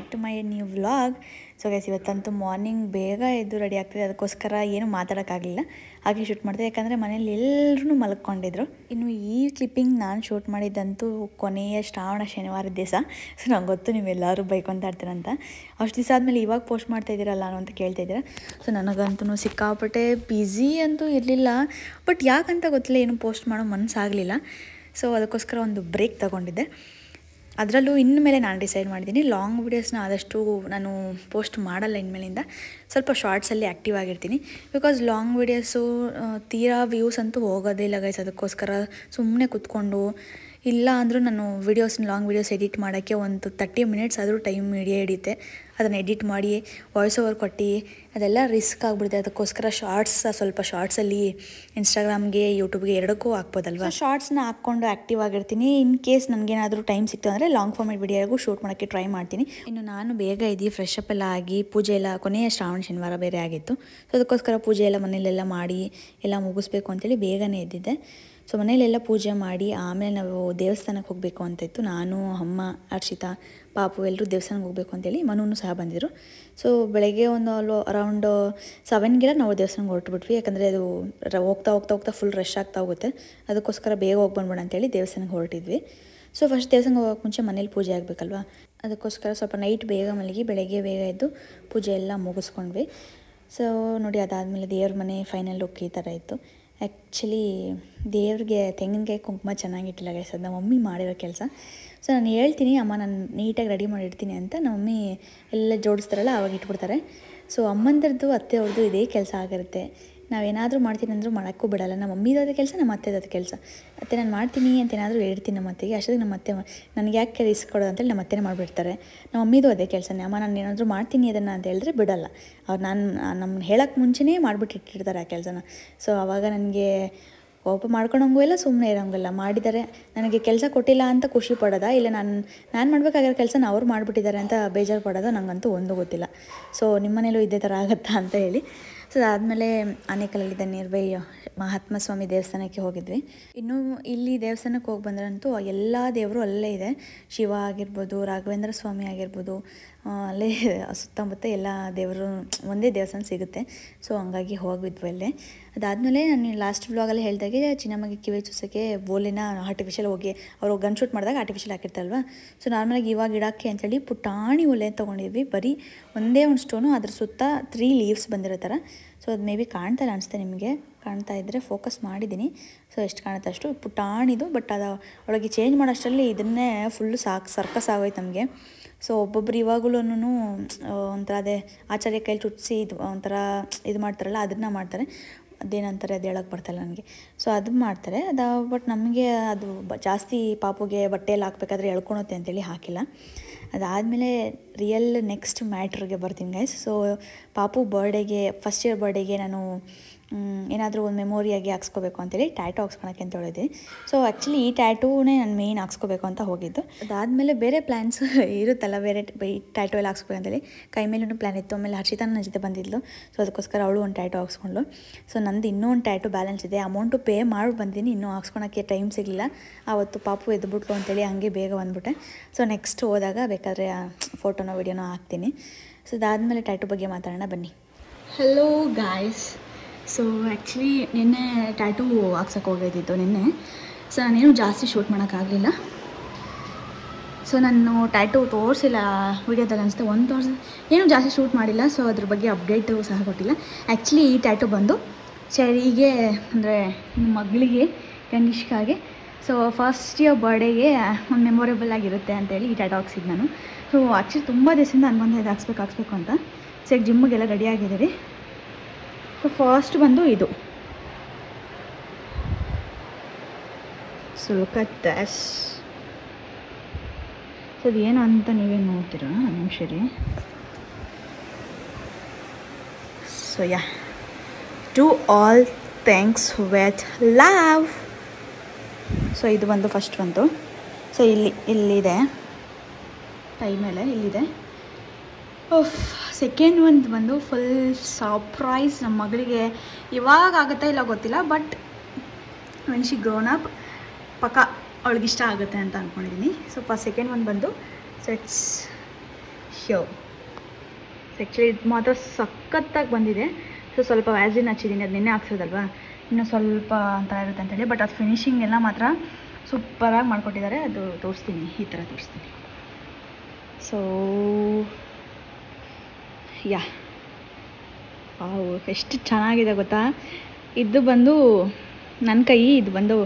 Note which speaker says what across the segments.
Speaker 1: Back to my new vlog. So guys, ಇವತ್ತಂತೂ morning ಬೇಗ ಎದ್ದು ರೆಡಿ ಆಗ್ತಿದೆ. ಅದಕ್ಕೋಸ್ಕರ ಏನು ಮಾತಾಡೋಕ್ಕಾಗಲಿಲ್ಲ, ಹಾಗೆ ಶೂಟ್ ಮಾಡಿದೆ. ಯಾಕಂದರೆ ಮನೇಲಿ ಎಲ್ಲರೂ ಮಲ್ಕೊಂಡಿದ್ರು. ಇನ್ನು ಈ ಕ್ಲಿಪ್ಪಿಂಗ್ ನಾನು ಶೂಟ್ ಮಾಡಿದ್ದಂತೂ ಕೊನೆಯ ಶ್ರಾವಣ ಶನಿವಾರದ ದಿವಸ. ಸೊ ನಂಗೆ ಗೊತ್ತು ನೀವೆಲ್ಲರೂ ಬೈಕೊಂತ ಇರ್ತೀರಂತ. ಅಷ್ಟು ದಿವಸ ಆದಮೇಲೆ ಇವಾಗ ಪೋಸ್ಟ್ ಮಾಡ್ತಾ ಇದ್ದೀರಲ್ಲ ಅನ್ನೋ ಅಂತ ಕೇಳ್ತಾಯಿದ್ದೀರ. ಸೊ ನನಗಂತೂ ಸಿಕ್ಕಾಪಟ್ಟೆ ಬ್ಯುಸಿ ಅಂತೂ ಇರಲಿಲ್ಲ, ಬಟ್ ಯಾಕಂತ ಗೊತ್ತಿಲ್ಲ, ಏನು ಪೋಸ್ಟ್ ಮಾಡೋ ಮನಸ್ಸಾಗಲಿಲ್ಲ. ಸೊ ಅದಕ್ಕೋಸ್ಕರ ಒಂದು ಬ್ರೇಕ್ ತೊಗೊಂಡಿದ್ದೆ. ಅದರಲ್ಲೂ ಇನ್ಮೇಲೆ ನಾನು ಡಿಸೈಡ್ ಮಾಡಿದ್ದೀನಿ, ಲಾಂಗ್ ವೀಡಿಯೋಸ್ನ ಆದಷ್ಟು ನಾನು ಪೋಸ್ಟ್ ಮಾಡಲ್ಲ ಇನ್ಮೇಲಿಂದ. ಸ್ವಲ್ಪ ಶಾರ್ಟ್ಸಲ್ಲಿ ಆ್ಯಕ್ಟಿವ್ ಆಗಿರ್ತೀನಿ. ಬಿಕಾಸ್ ಲಾಂಗ್ ವೀಡಿಯೋಸು ತೀರಾ ವ್ಯೂಸ್ ಅಂತೂ ಹೋಗೋದಿಲ್ಲ ಗೈಸ್. ಅದಕ್ಕೋಸ್ಕರ ಸುಮ್ಮನೆ ಕೂತ್ಕೊಂಡು, ಇಲ್ಲ ಅಂದರೂ ನಾನು ಲಾಂಗ್ ವೀಡಿಯೋಸ್ ಎಡಿಟ್ ಮಾಡೋಕ್ಕೆ ಒಂದು 30 ಮಿನಿಟ್ಸ್ ಆದರೂ ಟೈಮ್ ಹಿಡಿಯುತ್ತೆ. ಅದನ್ನು ಎಡಿಟ್ ಮಾಡಿ ವಾಯ್ಸ್ ಓವರ್ ಕೊಟ್ಟು ಅದೆಲ್ಲ ರಿಸ್ಕ್ ಆಗಿಬಿಡುತ್ತೆ. ಅದಕ್ಕೋಸ್ಕರ ಸ್ವಲ್ಪ ಶಾರ್ಟ್ಸಲ್ಲಿ ಇನ್ಸ್ಟಾಗ್ರಾಮ್ಗೆ, ಯೂಟ್ಯೂಬ್ಗೆ ಎರಡಕ್ಕೂ ಹಾಕ್ಬೋದಲ್ವ. ಶಾರ್ಟ್ಸ್ನ ಹಾಕ್ಕೊಂಡು ಆ್ಯಕ್ಟಿವ್ ಆಗಿರ್ತೀನಿ. ಇನ್ ಕೇಸ್ ನನಗೇನಾದರೂ ಟೈಮ್ ಸಿಕ್ತು ಅಂದರೆ ಲಾಂಗ್ ಫಾರ್ಮೇಟ್ ವಿಡಿಯೋಗೂ ಶೂಟ್ ಮಾಡೋಕ್ಕೆ ಟ್ರೈ ಮಾಡ್ತೀನಿ. ಇನ್ನು ನಾನು ಬೇಗ ಪೂಜೆ ಎಲ್ಲ ಆಗಿ, ಪೂಜೆ ಎಲ್ಲ ಕೊನೆಯ ಶ್ರಾವಣ ಶನಿವಾರ ಬೇರೆ ಆಗಿತ್ತು. ಸೊ ಅದಕ್ಕೋಸ್ಕರ ಪೂಜೆ ಎಲ್ಲ ಮನೇಲೆಲ್ಲ ಮಾಡಿ ಎಲ್ಲ ಮುಗಿಸ್ಬೇಕು ಅಂತೇಳಿ ಬೇಗನೆ ಎದ್ದಿದ್ದೆ. ಸೊ ಮನೇಲೆಲ್ಲ ಪೂಜೆ ಮಾಡಿ ಆಮೇಲೆ ನಾವು ದೇವಸ್ಥಾನಕ್ಕೆ ಹೋಗಬೇಕು ಅಂತ ಇತ್ತು. ನಾನು, ಅಮ್ಮ, ಹರ್ಷಿತಾ, ಪಾಪು ಎಲ್ಲರೂ ದೇವಸ್ಥಾನಕ್ಕೆ ಹೋಗಬೇಕು ಅಂತೇಳಿ. ಮನೂ ಸಹ ಬಂದಿದ್ರು. ಸೊ ಬೆಳಗ್ಗೆ ಒಂದು ಅರೌಂಡ್ 7ಗೆಲ್ಲ ನಾವು ದೇವಸ್ಥಾನಕ್ಕೆ ಹೊರಟುಬಿಟ್ವಿ. ಯಾಕಂದರೆ ಅದು ಹೋಗ್ತಾ ಫುಲ್ ರಶ್ ಆಗ್ತಾ ಹೋಗುತ್ತೆ. ಅದಕ್ಕೋಸ್ಕರ ಬೇಗ ಹೋಗಿ ಬಂದ್ಬಿಡ ಅಂತೇಳಿ ದೇವಸ್ಥಾನಕ್ಕೆ ಹೊರಟಿದ್ವಿ. ಸೊ ಫಸ್ಟ್ ದೇವಸ್ಥಾನಕ್ಕೆ ಹೋಗೋಕ್ಕೆ ಮುಂಚೆ ಮನೇಲಿ ಪೂಜೆ ಆಗಬೇಕಲ್ವ. ಅದಕ್ಕೋಸ್ಕರ ಸ್ವಲ್ಪ ನೈಟ್ ಬೇಗ ಮಲಗಿ ಬೆಳಗ್ಗೆ ಬೇಗ ಎದ್ದು ಪೂಜೆ ಎಲ್ಲ ಮುಗಿಸ್ಕೊಂಡ್ವಿ. ಸೊ ನೋಡಿ, ಅದಾದಮೇಲೆ ದೇವ್ರ ಮನೆ ಫೈನಲ್ ಲುಕ್ ಈ ಥರ ಇತ್ತು. ಆ್ಯಕ್ಚುಲಿ ದೇವ್ರಿಗೆ ತೆಂಗಿನಕಾಯಿ ಕುಂಕುಮ ಚೆನ್ನಾಗಿಟ್ಟಿಲ್ಲ ಗೈಸ್, ಅದು ನಮ್ಮ ಮಮ್ಮಿ ಮಾಡಿರೋ ಕೆಲಸ. ಸೊ ನಾನು ಹೇಳ್ತೀನಿ, ಅಮ್ಮ ನಾನು ನೀಟಾಗಿ ರೆಡಿ ಮಾಡಿರ್ತೀನಿ ಅಂತ. ನಮ್ಮ ಮಮ್ಮಿ ಎಲ್ಲ ಜೋಡಿಸ್ತಾರಲ್ಲ ಆವಾಗ ಇಟ್ಬಿಡ್ತಾರೆ. ಸೊ ಅಮ್ಮಂದ್ರದ್ದು, ಅತ್ತೆ ಅವ್ರದ್ದು ಇದೇ ಕೆಲಸ ಆಗಿರುತ್ತೆ. ನಾವೇನಾದರೂ ಮಾಡ್ತೀನಿ ಅಂದರೂ ಮಾಡೋಕ್ಕೂ ಬಿಡಲ್ಲ. ನಮ್ಮ ಮಮ್ಮಿದು ಅದೇ ಕೆಲಸ, ನಮ್ಮ ಅತ್ತೆದು ಕೆಲಸ. ಅತ್ತೆ ನಾನು ಮಾಡ್ತೀನಿ ಅಂತ ಏನಾದರೂ ಹೇಳ್ತೀನಿ ನಮ್ಮ ಅತ್ತೆಗೆ. ಅಷ್ಟೊತ್ತಿಗೆ ನಮ್ಮ ಅತ್ತೆ ನನಗೆ ಯಾಕೆ ರಿಸ್ಕ್ ಕೊಡೋದು ಅಂತೇಳಿ ನಮ್ಮ ಅತ್ತೆನೇ ಮಾಡಿಬಿಡ್ತಾರೆ. ನಮ್ಮ ಮಮ್ಮಿದು ಅದೇ ಕೆಲಸನೇ. ಅಮ್ಮ ನಾನು ಏನಾದರೂ ಮಾಡ್ತೀನಿ ಅದನ್ನು ಅಂತ ಹೇಳಿದ್ರೆ ಬಿಡಲ್ಲ ಅವ್ರು. ನಮ್ಮ ಹೇಳೋಕ್ಕೆ ಮುಂಚೆನೇ ಮಾಡಿಬಿಟ್ಟು ಇಟ್ಟಿರ್ತಾರೆ ಆ ಕೆಲಸನ. ಸೊ ಆವಾಗ ನನಗೆ ಕೋಪ ಮಾಡ್ಕೊಳಂಗೂ ಇಲ್ಲ, ಸುಮ್ಮನೆ ಇರೋಂಗಿಲ್ಲ. ಮಾಡಿದ್ದಾರೆ, ನನಗೆ ಕೆಲಸ ಕೊಟ್ಟಿಲ್ಲ ಅಂತ ಖುಷಿ ಪಡೋದಾ, ಇಲ್ಲ ನಾನು ಮಾಡಬೇಕಾಗಿರೋ ಕೆಲಸನ ಅವ್ರು ಮಾಡಿಬಿಟ್ಟಿದ್ದಾರೆ ಅಂತ ಬೇಜಾರು ಪಡೋದು, ನನಗಂತೂ ಒಂದು ಗೊತ್ತಿಲ್ಲ. ಸೊ ನಿಮ್ಮ ಮನೇಲೂ ಇದೇ ಥರ ಆಗುತ್ತಾ ಅಂತ ಹೇಳಿ. ಸೊ ಅದಾದಮೇಲೆ ಆನೇಕಲ್ಲಲ್ಲಿದ್ದ ನಿಯರ್ಬೈ ಮಹಾತ್ಮ ಸ್ವಾಮಿ ದೇವಸ್ಥಾನಕ್ಕೆ ಹೋಗಿದ್ವಿ. ಇನ್ನು ಇಲ್ಲಿ ದೇವಸ್ಥಾನಕ್ಕೆ ಹೋಗಿ ಬಂದ್ರಂತೂ ಎಲ್ಲ ದೇವರು ಅಲ್ಲೇ ಇದೆ. ಶಿವ ಆಗಿರ್ಬೋದು, ರಾಘವೇಂದ್ರ ಸ್ವಾಮಿ ಆಗಿರ್ಬೋದು, ಅಲ್ಲೇ ಸುತ್ತಮುತ್ತ ಎಲ್ಲ ದೇವರು ಒಂದೇ ದೇವಸ್ಥಾನ ಸಿಗುತ್ತೆ. ಸೊ ಹಂಗಾಗಿ ಹೋಗಿದ್ವಿ ಅಲ್ಲೇ. ಅದಾದಮೇಲೆ ನಾನು ಲಾಸ್ಟ್ ವ್ಲಾಗಲ್ಲಿ ಹೇಳಿದಾಗೆ ಚಿನ್ನಮ್ಮಗೆ ಕಿವಿ ಚೂಸೋಕ್ಕೆ ಬೋಲಿನ ಆರ್ಟಿಫಿಷಿಯಲ್ ಹೋಗಿ ಅವರು ಗನ್ ಶೂಟ್ ಮಾಡಿದಾಗ ಆರ್ಟಿಫಿಷಿಯಲ್ ಹಾಕಿರ್ತಾರಲ್ವ. ಸೊ ನಾರ್ಮಲಾಗಿ ಇವಾಗ ಇಡೋಕ್ಕೆ ಅಂತೇಳಿ ಪುಟಾಣಿ ಒಲೆ ತೊಗೊಂಡಿದ್ವಿ. ಬರೀ ಒಂದೇ ಒಂದು ಸ್ಟೋನು, ಅದ್ರ ಸುತ್ತ 3 ಲೀವ್ಸ್ ಬಂದಿರೋ ಥರ. ಸೊ ಅದು ಮೇ ಬಿ ಕಾಣ್ತಾ ಇಲ್ಲ ಅನಿಸುತ್ತೆ ನಿಮಗೆ. ಕಾಣ್ತಾ ಇದ್ದರೆ ಫೋಕಸ್ ಮಾಡಿದ್ದೀನಿ. ಸೊ ಎಷ್ಟು ಕಾಣುತ್ತೆ ಅಷ್ಟು ಪುಟಾಣಿದು. ಬಟ್ ಅದು ಒಳಗೆ ಚೇಂಜ್ ಮಾಡೋಷ್ಟರಲ್ಲಿ ಇದನ್ನೇ ಫುಲ್ಲು ಸರ್ಕಸ್ ಆಗೋಯ್ತು ನಮಗೆ. ಸೊ ಒಬ್ಬೊಬ್ರು ಇವಾಗಲೂ ಒಂಥರ ಅದೇ ಆಚಾರ್ಯ ಕೈಲಿ ಚುಟ್ಸಿ ಒಂಥರ ಇದು ಮಾಡ್ತಾರಲ್ಲ, ಅದನ್ನು ಮಾಡ್ತಾರೆ. ಅದೇನಂತಾರೆ ಅದು ಹೇಳೋಕ್ಕೆ ಬರ್ತಾಯಿಲ್ಲ ನನಗೆ. ಸೊ ಅದು ಮಾಡ್ತಾರೆ. ಬಟ್ ನಮಗೆ ಅದು ಜಾಸ್ತಿ ಪಾಪುಗೆ ಬಟ್ಟೆಯಲ್ಲಿ ಹಾಕಬೇಕಾದ್ರೆ ಎಳ್ಕೊಳುತ್ತೆ ಅಂತೇಳಿ ಹಾಕಿಲ್ಲ. ಅದಾದಮೇಲೆ ರಿಯಲ್ ನೆಕ್ಸ್ಟ್ ಮ್ಯಾಟ್ರಿಗೆ ಬರ್ತೀನಿ ಗೈಸ್. ಸೊ ಪಾಪು ಫಸ್ಟ್ ಇಯರ್ ಬರ್ಡೇಗೆ ನಾನು ಏನಾದರೂ ಒಂದು ಮೆಮೊರಿಯಾಗಿ ಹಾಕ್ಸ್ಕೋಬೇಕು ಅಂತೇಳಿ ಟ್ಯಾಟೂ ಹಾಕ್ಸ್ಕೊಳಕ್ಕೆ ಅಂತ ಹೇಳಿದ್ವಿ. ಸೊ ಆ್ಯಕ್ಚುಲಿ ಈ ಟ್ಯಾಟೂನೇ ನಾನು ಮೇಯ್ನ್ ಹಾಕ್ಸ್ಕೋಬೇಕು ಅಂತ ಹೋಗಿದ್ದು. ಅದಾದಮೇಲೆ ಬೇರೆ ಪ್ಲ್ಯಾನ್ಸ್ ಇರುತ್ತಲ್ಲ, ಬೇರೆ ಟ್ಯಾಟೂ ಎಲ್ಲ ಹಾಕ್ಸ್ಬೇಕು ಅಂತೇಳಿ ಕೈ ಮೇಲೂ ಪ್ಲ್ಯಾನ್ ಇತ್ತು. ಆಮೇಲೆ ಹರ್ಷಿತಾ ನನ್ನ ಜೊತೆ ಬಂದಿದ್ಲು. ಸೊ ಅದಕ್ಕೋಸ್ಕರ ಅವಳು ಒಂದು ಟ್ಯಾಟೂ ಹಾಕ್ಸ್ಕೊಂಡ್ಳು. ಸೊ ನಂದು ಇನ್ನೂ ಒಂದು ಟ್ಯಾಟೂ ಬ್ಯಾಲೆನ್ಸ್ ಇದೆ. ಅಮೌಂಟು ಪೇ ಮಾಡಿ ಬಂದಿದ್ದೀನಿ, ಇನ್ನೂ ಹಾಕ್ಸ್ಕೊಳಕ್ಕೆ ಟೈಮ್ ಸಿಗಲಿಲ್ಲ. ಆವತ್ತು ಪಾಪು ಎದ್ಬಿಟ್ಲು ಅಂತೇಳಿ ಹಂಗೆ ಬೇಗ ಬಂದ್ಬಿಟ್ಟೆ. ಸೊ ನೆಕ್ಸ್ಟ್ ಹೋದಾಗ ಬೇಕಾದರೆ ಫೋಟೋನೋ ವಿಡಿಯೋನೋ ಹಾಕ್ತೀನಿ. ಸೊ ಅದಾದಮೇಲೆ ಟ್ಯಾಟೂ ಬಗ್ಗೆ ಮಾತಾಡೋಣ ಬನ್ನಿ. Hello guys. ಸೊ ಆ್ಯಕ್ಚುಲಿ ನಿನ್ನೆ ಟ್ಯಾಟೂ ಹಾಕ್ಸೋಕೆ ಹೋಗಿದ್ದಿತ್ತು ನಿನ್ನೆ. ಸೊ ನಾನೇನು ಜಾಸ್ತಿ ಶೂಟ್ ಮಾಡೋಕ್ಕಾಗಲಿಲ್ಲ. ಸೊ ನಾನು ಟ್ಯಾಟೂ ತೋರಿಸಿಲ್ಲ ವೀಡಿಯೋದಲ್ಲಿ ಅನಿಸುತ್ತೆ, ಏನೂ ಜಾಸ್ತಿ ಶೂಟ್ ಮಾಡಿಲ್ಲ. ಸೊ ಅದ್ರ ಬಗ್ಗೆ ಅಪ್ಡೇಟು ಸಹ ಕೊಟ್ಟಿಲ್ಲ. ಆ್ಯಕ್ಚುಲಿ ಈ ಟ್ಯಾಟೂ ಬಂದು ಚರಿಗೆ, ಅಂದರೆ ಮಗಳಿಗೆ ಕನಿಷ್ಕಾಗೆ. ಸೊ ಫಸ್ಟ್ ಇಯರ್ ಬರ್ಡೇಗೆ ಒಂದು ಮೆಮೊರೇಬಲ್ ಆಗಿರುತ್ತೆ ಅಂತೇಳಿ ಈ ಟ್ಯಾಟೂ ಹಾಕ್ಸಿದ್ದು ನಾನು. ಸೊ ಆ್ಯಕ್ಚುಲಿ ತುಂಬ ದಿವಸದಿಂದ ಅನ್ಬಂದಿದೆ ಹಾಕ್ಸ್ಬೇಕು ಅಂತ. ಸೊ ಈಗ ಜಿಮ್ಮಿಗೆಲ್ಲ ರೆಡಿ ಆಗಿದ್ದೀರಿ. ಸೊ ಫಸ್ಟ್ ಬಂದು ಇದು. So look at this. So ಅದೇನು ಅಂತ ನೀವೇನು ನೋಡ್ತೀರಾ ನಿಮಿಷ ರೀ. So yeah, to all thanks with love. So ಇದು ಬಂದು ಫಸ್ಟ್ ಬಂತು. ಸೊ ಇಲ್ಲಿದೆ ಕೈ ಮೇಲೆ, ಇಲ್ಲಿದೆ. ಸೆಕೆಂಡ್ ಒಂದು ಬಂದು ಫುಲ್ ಸರ್ಪ್ರೈಸ್. ನಮ್ಮ ಮಗಳಿಗೆ ಇವಾಗ ಆಗುತ್ತಾ ಇಲ್ಲ ಗೊತ್ತಿಲ್ಲ, but when she grown up ಪಕ್ಕ ಅವಳಿಗಿಷ್ಟ ಆಗುತ್ತೆ ಅಂತ ಅಂದ್ಕೊಂಡಿದ್ದೀನಿ. ಸೊ ಸೆಕೆಂಡ್ ಒಂದು ಬಂದು ಸೊ ಇಟ್ಸ್ ಶೋ ಆ್ಯಕ್ಚುಲಿ ಇದು ಮಾತ್ರ ಸಖತ್ತಾಗಿ ಬಂದಿದೆ. ಸೊ ಸ್ವಲ್ಪ ವ್ಯಾಸ್ಲಿನ್ ಹಚ್ಚಿದ್ದೀನಿ, ಅದು ನಿನ್ನೆ ಹಾಕ್ಸೋದಲ್ವಾ, ಇನ್ನೂ ಸ್ವಲ್ಪ ಅಂತ ಇರುತ್ತೆ ಅಂತೇಳಿ. ಬಟ್ ಅದು ಫಿನಿಶಿಂಗ್ ಎಲ್ಲ ಮಾತ್ರ ಸೂಪರಾಗಿ ಮಾಡಿಕೊಟ್ಟಿದ್ದಾರೆ. ಅದು ತೋರಿಸ್ತೀನಿ, ಈ ಥರ ತೋರಿಸ್ತೀನಿ. ಸೊ ಯಾ ಎಷ್ಟು ಚೆನ್ನಾಗಿದೆ ಗೊತ್ತಾ. ಇದು ಬಂದು ನನ್ನ ಕೈ, ಇದು ಬಂದು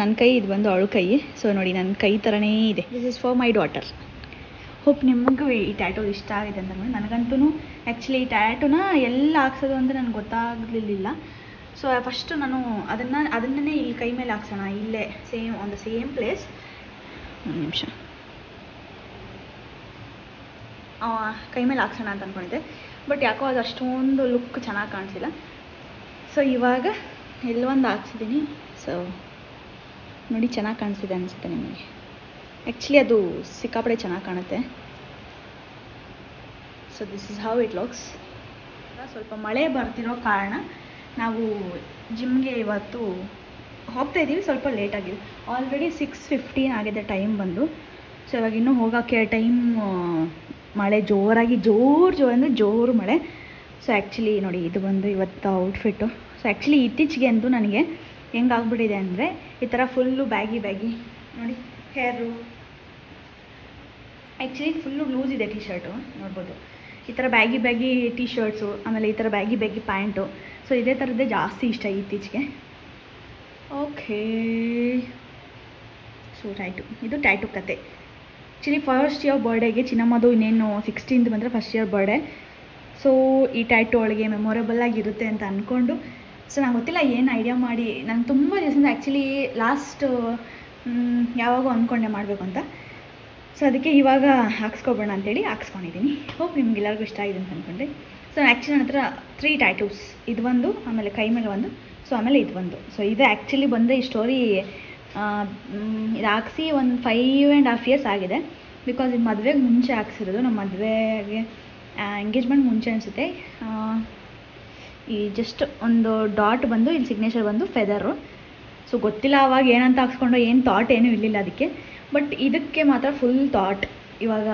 Speaker 1: ನನ್ನ ಕೈ, ಇದು ಬಂದು ಅವಳ ಕೈ. ಸೊ ನೋಡಿ, ನನ್ನ ಕೈ ಥರನೇ ಇದೆ. This is for my daughter. Hope ನಿಮಗೂ ಈ ಟ್ಯಾಟೂ ಇಷ್ಟ ಆಗಿದೆ ಅಂತ ನೋಡಿ. ನನಗಂತೂ ಆ್ಯಕ್ಚುಲಿ ಈ ಟ್ಯಾಟೂನ ಎಲ್ಲ ಹಾಕ್ಸೋದು ಅಂತ ನನಗೆ ಗೊತ್ತಾಗಲಿಲ್ಲ. ಸೊ ಫಸ್ಟು ನಾನು ಅದನ್ನೇ ಇಲ್ಲಿ ಕೈ ಮೇಲೆ ಹಾಕ್ಸೋಣ, ಇಲ್ಲೇ same on the same place. ಒಂದು ನಿಮಿಷ, ಕೈ ಮೇಲೆ ಹಾಕ್ಸೋಣ ಅಂತ ಅಂದ್ಕೊಂಡಿದ್ದೆ. ಬಟ್ ಯಾಕೋ ಅದು ಅಷ್ಟೊಂದು ಲುಕ್ ಚೆನ್ನಾಗಿ ಕಾಣಿಸಿಲ್ಲ. ಸೊ ಇವಾಗ ಎಲ್ಲೊಂದು ಹಾಕ್ಸಿದ್ದೀನಿ. ಸೊ ನೋಡಿ, ಚೆನ್ನಾಗಿ ಕಾಣಿಸಿದೆ ಅನಿಸುತ್ತೆ ನಿಮಗೆ. ಆ್ಯಕ್ಚುಲಿ ಅದು ಸಿಕ್ಕಾಪಡೆ ಚೆನ್ನಾಗಿ ಕಾಣುತ್ತೆ. So this is how it looks. ಸ್ವಲ್ಪ ಮಳೆ ಬರ್ತಿರೋ ಕಾರಣ ನಾವು ಜಿಮ್ಗೆ ಇವತ್ತು ಹೋಗ್ತಾ ಇದ್ದೀವಿ. ಸ್ವಲ್ಪ ಲೇಟಾಗಿದೆ, ಆಲ್ರೆಡಿ 6:15 ಆಗಿದೆ ಟೈಮ್ ಬಂದು. ಸೊ ಇವಾಗ ಇನ್ನೂ ಹೋಗೋಕ್ಕೆ ಟೈಮ್. ಮಳೆ ಜೋರಾಗಿ ಜೋರು ಅಂದರೆ ಜೋರು ಮಳೆ. ಸೊ ಆ್ಯಕ್ಚುಲಿ ನೋಡಿ, ಇದು ಬಂದು ಇವತ್ತು ಔಟ್ಫಿಟ್ಟು. ಸೊ ಆ್ಯಕ್ಚುಲಿ ಇತ್ತೀಚೆಗೆ ಅಂತೂ ನನಗೆ ಹೆಂಗಾಗ್ಬಿಟ್ಟಿದೆ ಅಂದರೆ, ಈ ಥರ ಫುಲ್ಲು ಬ್ಯಾಗಿ ನೋಡಿ, ಹೇರು ಆ್ಯಕ್ಚುಲಿ ಫುಲ್ಲು ಲೂಸ್ ಇದೆ ಟಿ ಶರ್ಟು, ನೋಡ್ಬೋದು. ಈ ಥರ ಬ್ಯಾಗಿ ಟಿ ಶರ್ಟ್ಸು, ಆಮೇಲೆ ಈ ಥರ ಬ್ಯಾಗಿ ಪ್ಯಾಂಟು. ಸೊ ಇದೇ ಥರದ್ದೇ ಜಾಸ್ತಿ ಇಷ್ಟ ಇತ್ತೀಚೆಗೆ. ಓಕೆ, ಸೊ ಇದು ಟ್ಯಾಟೂ ಕತೆ. ಆ್ಯಕ್ಚುಲಿ ಫಸ್ಟ್ ಇಯರ್ ಬರ್ಡೇಗೆ ಚಿನ್ನಮ್ಮದು ಇನ್ನೇನು 16th ಬಂದರೆ ಫಸ್ಟ್ ಇಯರ್ ಬರ್ಡೇ. ಸೊ ಈ ಟ್ಯಾಟೂ ಒಳಗೆ ಮೆಮೊರೇಬಲ್ ಆಗಿರುತ್ತೆ ಅಂತ ಅಂದ್ಕೊಂಡು, ಸೊ ನಂಗೆ ಗೊತ್ತಿಲ್ಲ ಏನು ಐಡಿಯಾ ಮಾಡಿ, ನಾನು ತುಂಬ ದಿವಸದಿಂದ ಆ್ಯಕ್ಚುಲಿ ಲಾಸ್ಟ್ ಯಾವಾಗೋ ಅಂದ್ಕೊಂಡೆ ಮಾಡಬೇಕು ಅಂತ. ಸೊ ಅದಕ್ಕೆ ಇವಾಗ ಹಾಕ್ಸ್ಕೊಬೋಣ ಅಂತೇಳಿ ಹಾಕ್ಸ್ಕೊಂಡಿದ್ದೀನಿ. ಹೋಪ್ ನಿಮ್ಗೆಲ್ಲರಿಗೂ ಇಷ್ಟ ಆಗಿದೆ ಅಂತ ಅಂದ್ಕೊಂಡೆ. ಸೊ ಆ್ಯಕ್ಚುಲಿ ನನ್ನ ಹತ್ರ 3 ಟ್ಯಾಟೂಸ್, ಇದು ಒಂದು, ಆಮೇಲೆ ಕೈ ಮೇಲೆ ಒಂದು, ಸೊ ಆಮೇಲೆ ಇದು ಒಂದು. ಸೊ ಇದು ಆ್ಯಕ್ಚುಲಿ ಬಂದರೆ ಈ ಸ್ಟೋರಿ ಇದು ಹಾಕ್ಸಿ ಒಂದು 5.5 years ಆಗಿದೆ. ಬಿಕಾಸ್ ಇದು ಮದುವೆಗೆ ಮುಂಚೆ ಹಾಕ್ಸಿರೋದು, ನಮ್ಮ ಮದುವೆಗೆ ಎಂಗೇಜ್ಮೆಂಟ್ ಮುಂಚೆ ಅನಿಸುತ್ತೆ. ಈ ಜಸ್ಟ್ ಒಂದು ಡಾಟ್ ಬಂದು ಇಲ್ಲಿ ಸಿಗ್ನೇಚರ್ ಬಂದು ಫೆದರು. ಸೊ ಗೊತ್ತಿಲ್ಲ ಅವಾಗ ಏನಂತ ಹಾಕ್ಸ್ಕೊಂಡು, ಏನು ಥಾಟ್ ಏನೂ ಇರಲಿಲ್ಲ ಅದಕ್ಕೆ. ಬಟ್ ಇದಕ್ಕೆ ಮಾತ್ರ ಫುಲ್ ಥಾಟ್ ಇವಾಗ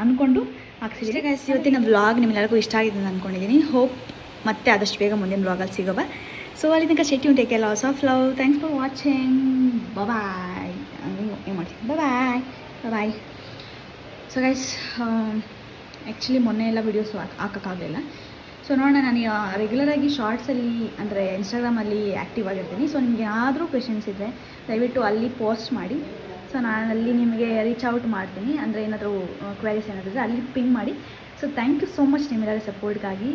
Speaker 1: ಅಂದ್ಕೊಂಡು ಹಾಕ್ಸಿದ್ದೀನಿ. ಗೈಸ್, ಇವತ್ತಿನ ವ್ಲಾಗ್ ನಿಮ್ಮೆಲ್ಲರಿಗೂ ಇಷ್ಟ ಆಗಿದೆ ಅಂತ ಅಂದ್ಕೊಂಡಿದ್ದೀನಿ. ಹೋಪ್ ಮತ್ತೆ ಆದಷ್ಟು ಬೇಗ ಮುಂದಿನ ವ್ಲಾಗಲ್ಲಿ ಸಿಗೋವ. ಸೊ ಅಲ್ಲಿ ತನಕ stay tune, take care, lots of love, thanks for watching, bye. ಏನು ಮಾಡ್ತೀನಿ, ಬಾಯ್. ಸೊ ಗೈಸ್, ಆ್ಯಕ್ಚುಲಿ ಮೊನ್ನೆ ಎಲ್ಲ ವೀಡಿಯೋಸ್ ಹಾಕೋಕ್ಕಾಗಲಿಲ್ಲ. ಸೊ ನೋಡೋಣ, ನಾನು ರೆಗ್ಯುಲರಾಗಿ ಶಾರ್ಟ್ಸಲ್ಲಿ ಅಂದರೆ ಇನ್ಸ್ಟಾಗ್ರಾಮಲ್ಲಿ ಆ್ಯಕ್ಟಿವ್ ಆಗಿರ್ತೀನಿ. ಸೊ ನಿಮಗೆ ಏನಾದರೂ ಕ್ವೆಶನ್ಸ್ ಇದ್ದರೆ ದಯವಿಟ್ಟು ಅಲ್ಲಿ ಪೋಸ್ಟ್ ಮಾಡಿ. ಸೊ ನಾನು ಅಲ್ಲಿ ನಿಮಗೆ ರೀಚ್ ಔಟ್ ಮಾಡ್ತೀನಿ. ಅಂದರೆ ಏನಾದರೂ ಕ್ವೆರೀಸ್ ಏನಾದರೂ ಇದ್ದರೆ ಅಲ್ಲಿ ಪಿಂಗ್ ಮಾಡಿ. So thank you so much ನಿಮ್ಮೆಲ್ಲರ ಸಪೋರ್ಟ್ಗಾಗಿ.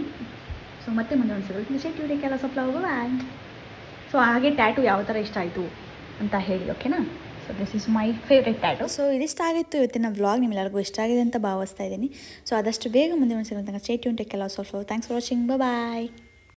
Speaker 1: ಸೊ ಮತ್ತೆ ಮುಂದೆ ಒಂದು ಸಿಗೋದು ಕೆಲಸ ಸಪ್ಲವ್. ಸೊ ಹಾಗೆ ಟ್ಯಾಟೂ ಯಾವ ಥರ ಇಷ್ಟ ಆಯಿತು ಅಂತ ಹೇಳಿ, ಓಕೆನಾ. So this is my favourite tattoo. So ಇದಿಷ್ಟಾಗಿತ್ತು ಇವತ್ತಿನ ವ್ಲಾಗ್. ನಿಮ್ಮೆಲ್ಲರಿಗೂ ಇಷ್ಟ ಆಗಿದೆ ಅಂತ ಭಾವಿಸ್ತಾ ಇದ್ದೀನಿ. ಸೊ ಆದಷ್ಟು ಬೇಗ ಮುಂದೆ ಒಂದು ಸಿಗೋದು. Stay tune, take care, lots of love, thanks for watching, bye.